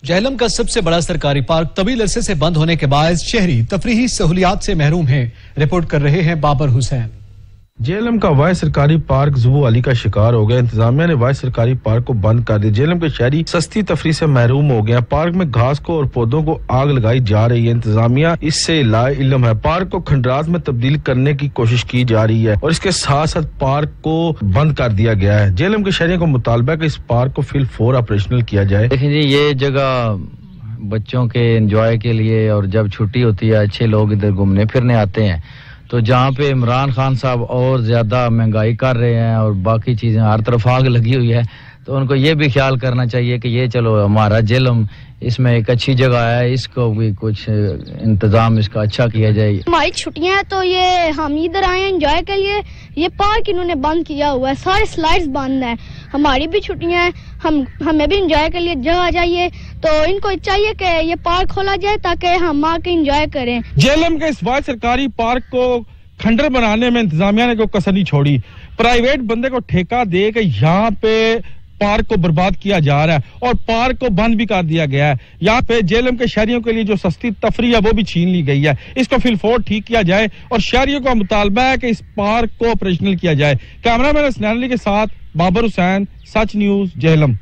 जेहलम का सबसे बड़ा सरकारी पार्क तवील अरसे से बंद होने के बाद शहरी तफरीही सहूलियात से महरूम हैं। रिपोर्ट कर रहे हैं बाबर हुसैन। जेहलम का वाहिद सरकारी पार्क ज़ुबू अली का शिकार हो गया। इंतजामिया ने वाहिद सरकारी पार्क को बंद कर दिया। जेहलम के शहरी सस्ती तफरी से महरूम हो गए। पार्क में घास को और पौधों को आग लगाई जा रही है। इंतजामिया इससे लाइल्म है। पार्क को खंडरात में तब्दील करने की कोशिश की जा रही है और इसके साथ साथ पार्क को बंद कर दिया गया है। जेहलम के शहरियों को मुतालबा है कि इस पार्क को फिलफौर ऑपरेशनल किया जाए। देखिए जी, ये जगह बच्चों के एंजॉय के लिए और जब छुट्टी होती है अच्छे लोग इधर घूमने फिरने आते हैं, तो जहाँ पे इमरान खान साहब और ज्यादा महंगाई कर रहे हैं और बाकी चीजें हर तरफ आग लगी हुई है, तो उनको ये भी ख्याल करना चाहिए कि ये चलो हमारा जेहलम इसमें एक अच्छी जगह है, इसको भी कुछ इंतजाम इसका अच्छा किया जाए। हमारी छुट्टियां हैं तो ये हम इधर आए हैं एंजॉय के लिए। ये पार्क इन्होंने बंद किया हुआ है, सारे स्लाइड्स बंद हैं। हमारी भी छुट्टियां हैं, हमें भी एंजॉय के लिए जगह चाहिए, तो इनको चाहिए कि ये पार्क खोला जाए ताकि हम आके एंजॉय करें। जेहलम के इस वाहिद सरकारी पार्क को खंडर बनाने में इंतजामिया ने कोई कसर नहीं छोड़ी। प्राइवेट बंदे को ठेका दे के यहाँ पे पार्क को बर्बाद किया जा रहा है और पार्क को बंद भी कर दिया गया है। यहाँ पे जेहलम के शहरियों के लिए जो सस्ती तफरी है वो भी छीन ली गई है। इसको फिलफौर ठीक किया जाए और शहरियों का मुतालबा है कि इस पार्क को ऑपरेशनल किया जाए। कैमरामैन हसनैन अली के साथ बाबर हुसैन, सच न्यूज़, जेहलम।